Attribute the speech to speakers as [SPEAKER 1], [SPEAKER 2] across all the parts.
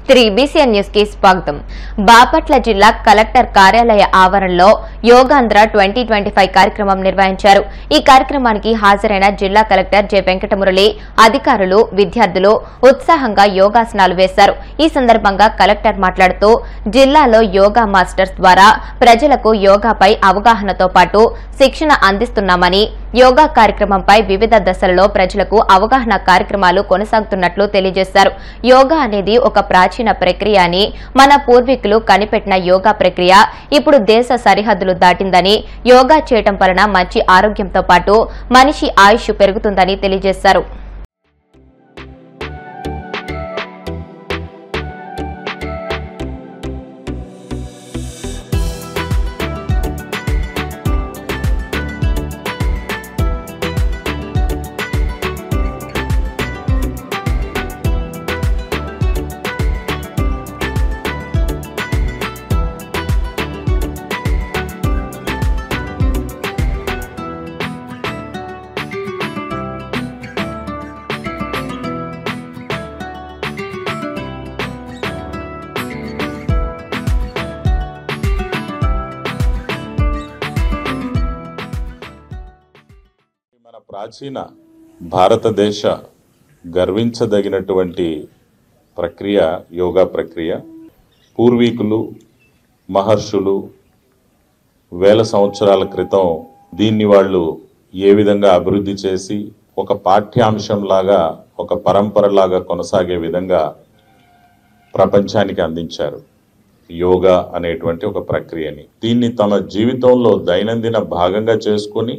[SPEAKER 1] 3BCN news కి స్వాగతం. బాపట్ల జిల్లా కలెక్టర్ కార్యాలయ ఆవరణలో యోగాంధ్ర 2025 కార్యక్రమం నిర్వహించారు. ఈ కార్యక్రమానికి హాజరైన జిల్లా కలెక్టర్ జె వెంకటమురళి, అధికారులు, విద్యార్థులు ఉత్సాహంగా యోగాసనాలు వేశారు. ఈ సందర్భంగా కలెక్టర్ మాట్లాడుతూ జిల్లాలో యోగా మాస్టర్స్ ద్వారా ప్రజలకు యోగాపై అవగాహనతో పాటు శిక్షణ అందిస్తున్నామని, యోగా కార్యక్రమంపై వివిధ దశలలో ప్రజలకు అవగాహన కార్యక్రమాలు కొనసాగుతున్నట్లు తెలియజేశారు. యోగా అనేది ఒక ప్రాచీన ప్రక్రియ అని, మన పూర్వీకులు కనిపెట్టిన యోగా ప్రక్రియ ఇప్పుడు దేశ సరిహద్దులు దాటిందని, యోగా చేయటం వలన మంచి ఆరోగ్యంతో పాటు మనిషి ఆయుష్ పెరుగుతుందని తెలియజేశారు.
[SPEAKER 2] మన ప్రాచీన భారతదేశ గర్వించదగినటువంటి ప్రక్రియ యోగా ప్రక్రియ. పూర్వీకులు, మహర్షులు వేల సంవత్సరాల క్రితం దీన్ని వాళ్ళు ఏ విధంగా అభివృద్ధి చేసి ఒక పాఠ్యాంశంలాగా, ఒక పరంపరలాగా కొనసాగే విధంగా ప్రపంచానికి అందించారు యోగా అనేటువంటి ఒక ప్రక్రియని. దీన్ని తమ జీవితంలో దైనందిన భాగంగా చేసుకొని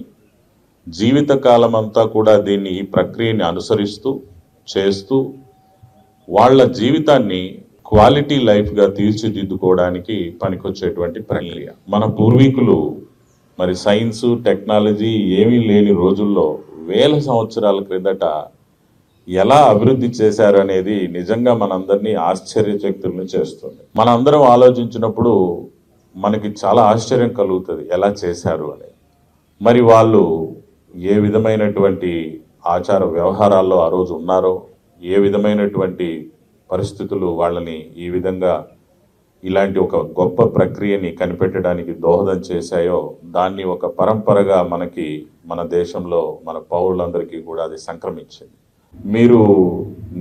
[SPEAKER 2] జీవితకాలం అంతా కూడా దీన్ని, ఈ ప్రక్రియని అనుసరిస్తూ చేస్తూ వాళ్ళ జీవితాన్ని క్వాలిటీ లైఫ్గా తీర్చిదిద్దుకోవడానికి పనికొచ్చేటువంటి ప్రక్రియ. మన పూర్వీకులు మరి సైన్సు, టెక్నాలజీ ఏమీ లేని రోజుల్లో వేల సంవత్సరాల క్రిందట ఎలా అభివృద్ధి చేశారు అనేది నిజంగా మనందరినీ ఆశ్చర్యచకితులను చేస్తుంది. మనందరం ఆలోచించినప్పుడు మనకి చాలా ఆశ్చర్యం కలుగుతుంది ఎలా చేశారు అని. మరి వాళ్ళు ఏ విధమైనటువంటి ఆచార వ్యవహారాల్లో ఆ రోజు ఉన్నారో, ఏ విధమైనటువంటి పరిస్థితులు వాళ్ళని ఈ విధంగా ఇలాంటి ఒక గొప్ప ప్రక్రియని కనిపెట్టడానికి దోహదం చేశాయో, దాన్ని ఒక పరంపరగా మనకి, మన దేశంలో మన పౌరులందరికీ కూడా అది సంక్రమించింది. మీరు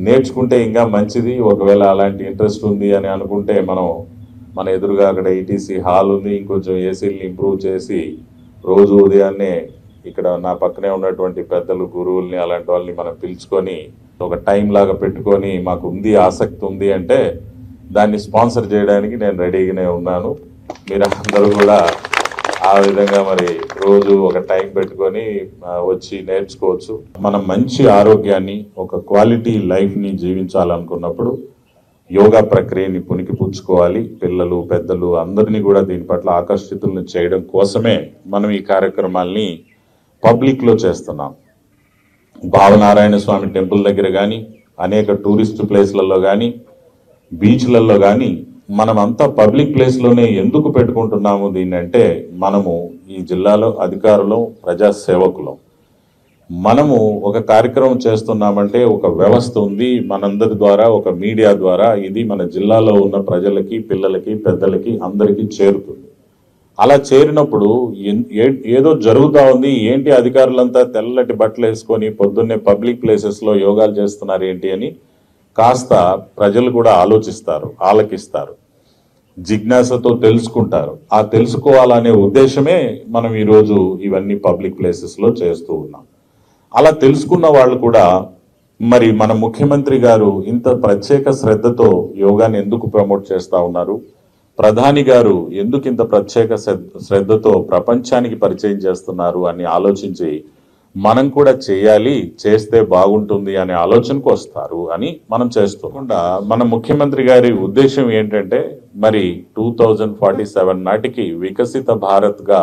[SPEAKER 2] నేర్చుకుంటే ఇంకా మంచిది. ఒకవేళ అలాంటి ఇంట్రెస్ట్ ఉంది అని అనుకుంటే మన ఎదురుగా అక్కడ ఈటీసీ హాల్ ఉంది, ఇంకొంచెం ఏసీని ఇంప్రూవ్ చేసి రోజు ఉదయాన్నే ఇక్కడ నా పక్కనే ఉన్నటువంటి పెద్దలు, గురువుల్ని, అలాంటి వాళ్ళని మనం పిలుచుకొని ఒక టైం లాగా పెట్టుకొని మాకు ఉంది, ఆసక్తి ఉంది అంటే దాన్ని స్పాన్సర్ చేయడానికి నేను రెడీగానే ఉన్నాను. మీరు అందరూ కూడా ఆ విధంగా మరి రోజు ఒక టైం పెట్టుకొని వచ్చి నేర్చుకోవచ్చు. మనం మంచి ఆరోగ్యాన్ని, ఒక క్వాలిటీ లైఫ్ని జీవించాలనుకున్నప్పుడు యోగా ప్రక్రియని పుణికిపుచ్చుకోవాలి. పిల్లలు, పెద్దలు అందరినీ కూడా దీని పట్ల ఆకర్షితులను చేయడం కోసమే మనం ఈ కార్యక్రమాల్ని పబ్లిక్లో చేస్తున్నాం. భావనారాయణ స్వామి టెంపుల్ దగ్గర కానీ, అనేక టూరిస్ట్ ప్లేస్లలో కానీ, బీచ్లలో కానీ, మనమంతా పబ్లిక్ ప్లేస్లోనే ఎందుకు పెట్టుకుంటున్నాము దీన్ని అంటే, మనము ఈ జిల్లాలో అధికారులు, ప్రజాసేవకులం. మనము ఒక కార్యక్రమం చేస్తున్నామంటే ఒక వ్యవస్థ ఉంది మనందరి ద్వారా, ఒక మీడియా ద్వారా ఇది మన జిల్లాలో ఉన్న ప్రజలకి, పిల్లలకి, పెద్దలకి అందరికీ చేరుతుంది. అలా చేరినప్పుడు ఏదో జరుగుతూ ఉంది, ఏంటి అధికారులంతా తెల్లటి బట్టలు వేసుకొని పొద్దున్నే పబ్లిక్ ప్లేసెస్లో యోగాలు చేస్తున్నారు ఏంటి అని కాస్త ప్రజలు కూడా ఆలోచిస్తారు, ఆలకిస్తారు, జిజ్ఞాసతో తెలుసుకుంటారు. ఆ తెలుసుకోవాలనే ఉద్దేశమే మనం ఈరోజు ఇవన్నీ పబ్లిక్ ప్లేసెస్లో చేస్తూ ఉన్నాం. అలా తెలుసుకున్న వాళ్ళు కూడా మరి మన ముఖ్యమంత్రి గారు ఇంత ప్రత్యేక శ్రద్ధతో యోగాని ఎందుకు ప్రమోట్ చేస్తూ ఉన్నారు, ప్రధాని గారు ఎందుకు ఇంత ప్రత్యేక శ్రద్ధతో ప్రపంచానికి పరిచయం చేస్తున్నారు అని ఆలోచించి మనం కూడా చేయాలి, చేస్తే బాగుంటుంది అనే ఆలోచనకు వస్తారు అని మనం చేస్తూకుండా, మన ముఖ్యమంత్రి గారి ఉద్దేశం ఏంటంటే మరి 2047 నాటికి వికసిత భారత్గా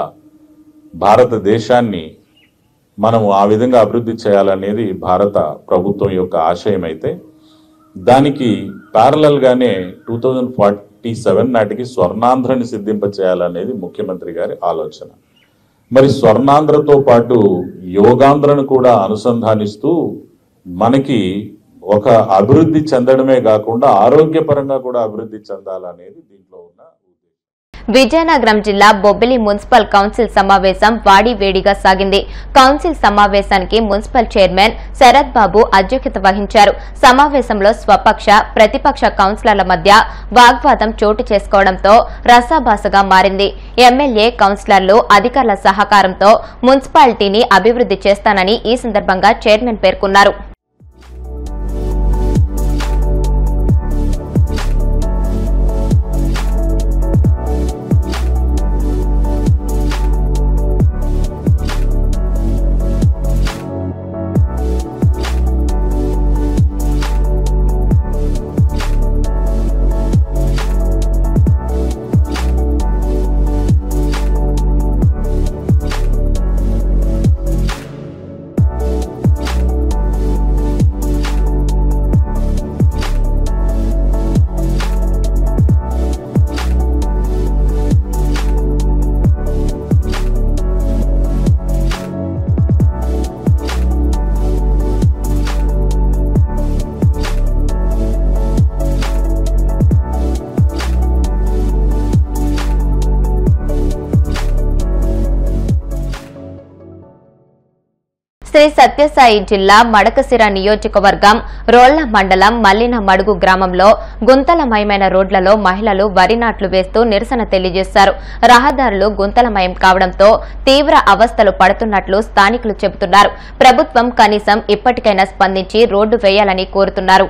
[SPEAKER 2] భారతదేశాన్ని మనం ఆ విధంగా అభివృద్ధి చేయాలనేది భారత ప్రభుత్వం యొక్క ఆశయం. అయితే దానికి ప్యారలల్గానే 2047 నాటికి స్వర్ణాంధ్రని సిద్ధింప చేయాలనేది ముఖ్యమంత్రి గారి ఆలోచన. మరి స్వర్ణాంధ్రతో పాటు యోగాంధ్రను కూడా అనుసంధానిస్తూ మనకి ఒక అభివృద్ధి చెందడమే కాకుండా ఆరోగ్యపరంగా కూడా అభివృద్ధి చెందాలనేది దీంట్లో ఉన్న
[SPEAKER 1] విజయనగరం జిల్లా బొబ్బిలి మున్సిపల్ కౌన్సిల్ సమావేశం వాడివేడిగా సాగింది. కౌన్సిల్ సమావేశానికి మున్సిపల్ చైర్మన్ శరత్ బాబు అధ్యక్షత వహించారు. సమావేశంలో స్వపక్ష ప్రతిపక్ష కౌన్సిలర్ల మధ్య వాగ్వాదం చోటు చేసుకోవడంతో రసాభాసగా మారింది. ఎమ్మెల్యే కౌన్సిలర్లు అధికారుల సహకారంతో మున్సిపాలిటీని అభివృద్ధి చేస్తానని ఈ సందర్భంగా చైర్మన్ పేర్కొన్నారు. శ్రీ సత్యసాయి జిల్లా మడకశిర నియోజకవర్గం రోళ్ల మండలం మల్లిన మడుగు గ్రామంలో గుంతలమయమైన రోడ్లలో మహిళలు వరి నాట్లు వేస్తూ నిరసన తెలియజేశారు. రహదారులు గుంతలమయం కావడంతో తీవ్ర అవస్థలు పడుతున్నట్లు స్థానికులు చెబుతున్నారు. ప్రభుత్వం కనీసం ఇప్పటికైనా స్పందించి రోడ్డు వేయాలని కోరుతున్నారు.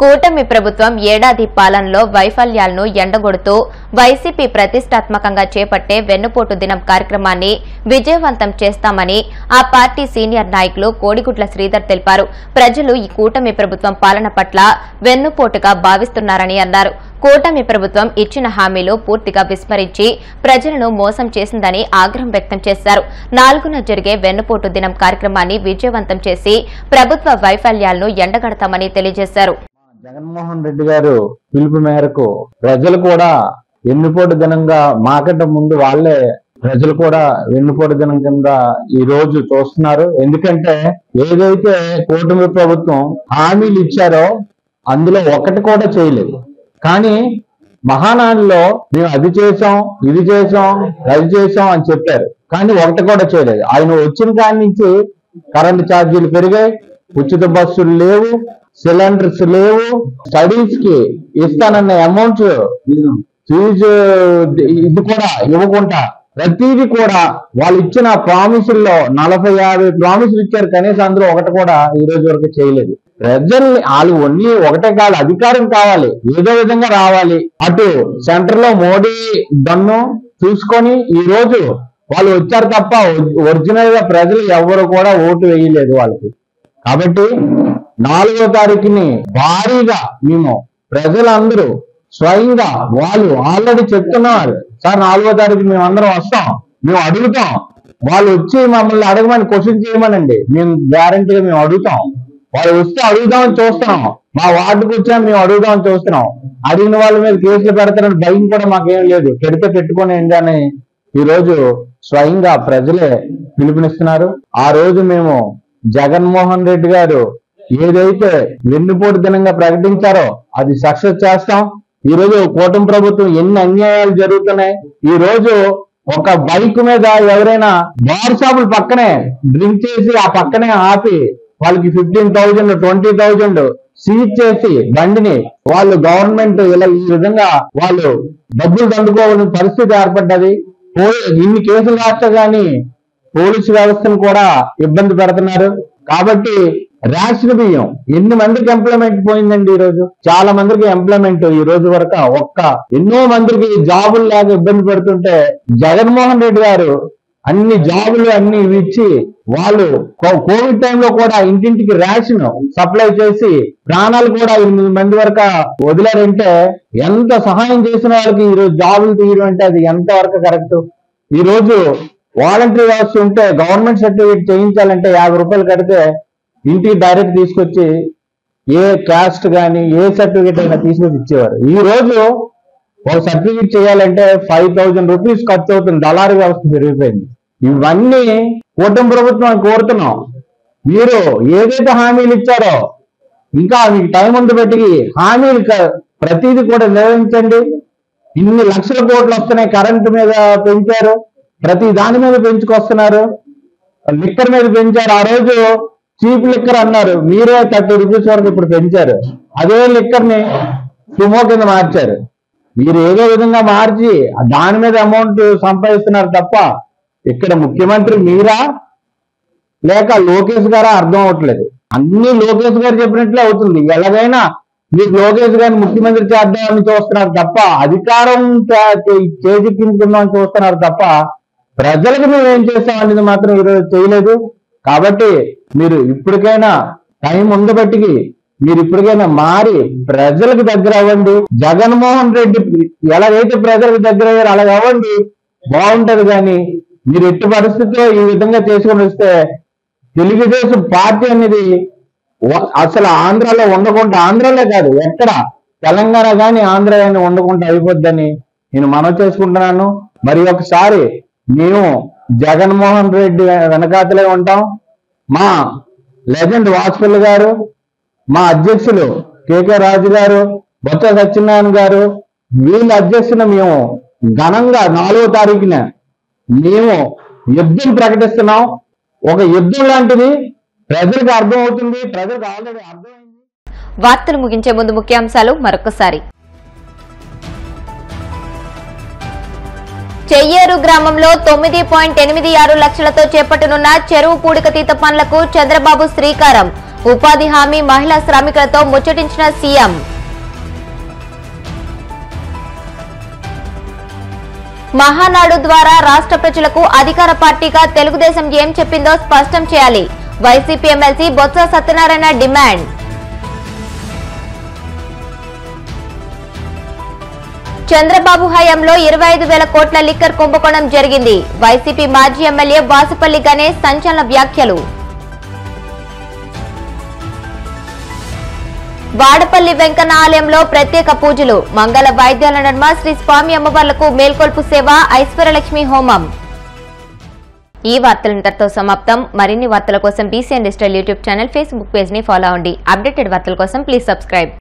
[SPEAKER 1] కూటమి ప్రభుత్వం ఏడాది పాలనలో వైఫల్యాలను ఎండగొడుతూ వైసీపీ ప్రతిష్టాత్మకంగా చేపట్టే వెన్నుపోటు దినం కార్యక్రమాన్ని విజయవంతం చేస్తామని ఆ పార్టీ సీనియర్ నాయకులు కోడిగుడ్ల శ్రీధర్ తెలిపారు. ప్రజలు ఈ కూటమి ప్రభుత్వం పాలన పట్ల వెన్నుపోటుగా భావిస్తున్నారని అన్నారు. కూటమి ప్రభుత్వం ఇచ్చిన హామీలు పూర్తిగా విస్మరించి ప్రజలను మోసం చేసిందని ఆగ్రహం వ్యక్తం చేశారు. 4న జరిగే వెన్నుపోటు దినం కార్యక్రమాన్ని విజయవంతం చేసి ప్రభుత్వ వైఫల్యాలను ఎండగడతామని తెలియజేశారు.
[SPEAKER 3] జగన్మోహన్ రెడ్డి గారు పిలుపు మేరకు ప్రజలు కూడా వెన్నుపోటు దినంగా మాకంటే ముందు వాళ్ళే ప్రజలు కూడా వెన్నుపోటు దినం కింద ఈ రోజు చూస్తున్నారు. ఎందుకంటే ఏదైతే కూటమి ప్రభుత్వం హామీలు ఇచ్చారో అందులో ఒకటి కూడా చేయలేదు. కానీ మహానాడులో మేము అది చేసాం, ఇది చేసాం, అది చేసాం అని చెప్పారు. కానీ ఒకటి కూడా చేయలేదు. ఆయన వచ్చిన కాడి నుంచి కరెంటు ఛార్జీలు పెరిగాయి, ఉచిత బస్సులు లేవు, సిలిండర్స్ లేవు, స్టడీస్ కి ఇస్తానన్న అమౌంట్ ఫీజు ఇది కూడా ఇవ్వకుండా ప్రతిదీ కూడా వాళ్ళు ఇచ్చిన ప్రామిసుల్లో 40-50 ప్రామిసులు ఇచ్చారు. కనీసం అందులో ఒకటి కూడా ఈ రోజు వరకు చేయలేదు. ప్రజల్ని వాళ్ళు ఓన్లీ ఒకటే కాదు, అధికారం కావాలి, ఏదో విధంగా రావాలి. అటు సెంటర్ లో మోడీ దన్ను చూసుకొని ఈ రోజు వాళ్ళు వచ్చారు తప్ప ఒరిజినల్ గా ప్రజలు ఎవరు కూడా ఓటు వేయలేదు వాళ్ళకి. కాబట్టి 4వ తారీఖుని భారీగా మేము ప్రజలందరూ స్వయంగా వాళ్ళు ఆల్రెడీ చెప్తున్నారు, సార్ 4వ తారీఖు మేము అందరం వస్తాం, మేము అడుగుతాం, వాళ్ళు వచ్చి మమ్మల్ని అడగమని క్వశ్చన్ చేయమనండి, మేము గ్యారంటీగా మేము అడుగుతాం. వాళ్ళు వస్తే అడుగుదామని చూస్తున్నాం, మా వార్డుకు వచ్చా మేము అడుగుదామని చూస్తున్నాం. అడిగిన వాళ్ళ మీద కేసులు పెడతారని భయం కూడా మాకేం లేదు. పెడితే పెట్టుకోండి అని ఈ రోజు స్వయంగా ప్రజలే పిలుపునిస్తున్నారు. ఆ రోజు మేము జగన్మోహన్ రెడ్డి గారు ఏదైతే వెన్నుపోటు దినంగా ప్రకటించారో అది సక్సెస్ చేస్తాం. ఈ రోజు కూటమి ప్రభుత్వం ఎన్ని అన్యాయాలు జరుగుతున్నాయి. ఈ రోజు ఒక బైక్ మీద ఎవరైనా బార్ షాపుల పక్కనే డ్రింక్ చేసి ఆ పక్కనే ఆపి వాళ్ళకి 15,000 20,000 సీజ్ చేసి బండిని వాళ్ళు గవర్నమెంట్ ఇలా ఈ విధంగా వాళ్ళు డబ్బులు దండుకోవాల్సిన పరిస్థితి ఏర్పడ్డది. ఇన్ని కేసులు రాష్ట్ర గాని పోలీసు వ్యవస్థను కూడా ఇబ్బంది పెడుతున్నారు. కాబట్టి రేషన్ బియ్యం ఎన్ని మందికి ఎంప్లాయ్మెంట్ పోయిందండి. ఈ రోజు చాలా మందికి ఎంప్లాయ్మెంట్ ఈ రోజు వరకు ఎన్నో మందికి జాబులు లేక ఇబ్బంది పెడుతుంటే జగన్మోహన్ రెడ్డి గారు అన్ని జాబులు అన్ని ఇచ్చి వాళ్ళు కోవిడ్ టైంలో కూడా ఇంటింటికి రేషన్ సప్లై చేసి ప్రాణాలు కూడా 8 మంది వరకు వదిలారంటే ఎంత సహాయం చేసిన వాళ్ళకి ఈ రోజు జాబులు తీయడం అంటే అది ఎంత వరకు కరెక్ట్. ఈ రోజు వాలంటరీ వ్యవస్థ ఉంటే గవర్నమెంట్ సర్టిఫికేట్ చేయించాలంటే 50 రూపాయలు కడితే ఇంటికి డైరెక్ట్ తీసుకొచ్చి ఏ క్యాస్ట్ కానీ ఏ సర్టిఫికేట్ అయినా తీసుకొచ్చి ఇచ్చేవారు. ఈ రోజు ఒక సర్టిఫికేట్ చేయాలంటే 5,000 రూపీస్ ఖర్చు అవుతుంది. దళారీ వ్యవస్థ పెరిగిపోయింది. ఇవన్నీ కూటమి ప్రభుత్వం కోరుతున్నాం. మీరు ఏదైతే హామీలు ఇచ్చారో ఇంకా మీకు టైం ఉంది బట్టి హామీలు ప్రతిదీ కూడా నిర్వహించండి. ఇన్ని లక్షల కోట్లు వస్తున్నాయి. కరెంటు మీద పెంచారు, ప్రతి దాని మీద పెంచుకొస్తున్నారు. లిక్కర్ మీద పెంచారు. ఆ రోజు చీప్ లిక్కర్ అన్నారు, మీరే 30 రూపీస్ వరకు ఇప్పుడు పెంచారు. అదే లిక్కర్ ని సుమో కింద మార్చారు. మీరు ఏదో విధంగా మార్చి దాని మీద అమౌంట్ సంపాదిస్తున్నారు తప్ప ఇక్కడ ముఖ్యమంత్రి మీరా లేక లోకేష్ గారా అర్థం అవట్లేదు. అన్ని లోకేష్ గారు చెప్పినట్లే అవుతుంది. ఎలాగైనా మీకు లోకేష్ గారిని ముఖ్యమంత్రి చేద్దామని చూస్తున్నారు తప్ప, అధికారం చేజిక్కించుకుందామని చూస్తున్నారు తప్ప ప్రజలకు మేము ఏం చేస్తాం అనేది మాత్రం ఈరోజు చేయలేదు. కాబట్టి మీరు ఇప్పటికైనా టైం ఉండబట్టికి మీరు ఇప్పటికైనా మారి ప్రజలకు దగ్గర అవ్వండి. జగన్మోహన్ రెడ్డి ఎలాగైతే ప్రజలకు దగ్గర అయ్యారు అలాగ అవ్వండి, బాగుంటది. కానీ మీరు ఎట్టి పరిస్థితిలో ఈ విధంగా చేసుకొని వస్తే తెలుగుదేశం పార్టీ అనేది అసలు ఆంధ్రాలో ఉండకుండా, ఆంధ్రాలో కాదు ఎక్కడ తెలంగాణ కానీ ఆంధ్ర కానీ ఉండకుండా అయిపోద్దని నేను మనవి చేసుకుంటున్నాను. మరి ఒకసారి మేము జగన్మోహన్ రెడ్డి వెనకాతలే ఉంటాం. మా లెజెండ్ వాజ్పేయి గారు, మా అధ్యక్షులు కేకే రాజు గారు, బొత్స సత్యనారాయణ గారు, వీళ్ళ అధ్యక్షున మేము ఘనంగా 4వ తారీఖున మేము యుద్ధం ప్రకటిస్తున్నాం. ఒక యుద్ధం లాంటిది ప్రజలకు అర్థం అవుతుంది. ప్రజలకు ఆల్రెడీ అర్థమైంది.
[SPEAKER 1] వార్తలు ముగించే ముందు ముఖ్యాంశాలు మరొకసారి. చెయ్యేరు గ్రామంలో 9.86 లక్షలతో చేపట్టనున్న చెరువు పూడికతీత పనులకు చంద్రబాబు శ్రీకారం. ఉపాధి హామీ మహిళా శ్రామికులతో ముచ్చటించిన సీఎం. మహానాడు ద్వారా రాష్ట్ర ప్రజలకు అధికార పార్టీగా తెలుగుదేశం ఏం చెప్పిందో స్పష్టం చేయాలి. YCP MLC Botsa Satyanarayana demand. Chandrababu హయాంలో 25,000 కోట్ల లిక్కర్ కుంభకోణం జరిగింది. వైసీపీ మాజీ ఎమ్మెల్యే వాసుపల్లి గణేష్ సంచలన వ్యాఖ్యలు. వాడపల్లి వెంకన్న ఆలయంలో ప్రత్యేక పూజలు. మంగళ వాయిద్యాల నడుమ శ్రీ స్వామి అమ్మవార్లకు మేల్కొల్పు సేవ, ఐశ్వర్యలక్ష్మి హోమం. ఈ వార్తలు ఇంతటితో సమాప్తం. మరిన్ని వార్తల కోసం BCN digital YouTube channel, Facebook page ని ఫాలో అవ్వండి. అప్డేటెడ్ వార్తల కోసం ప్లీజ్ సబ్స్క్రైబ్.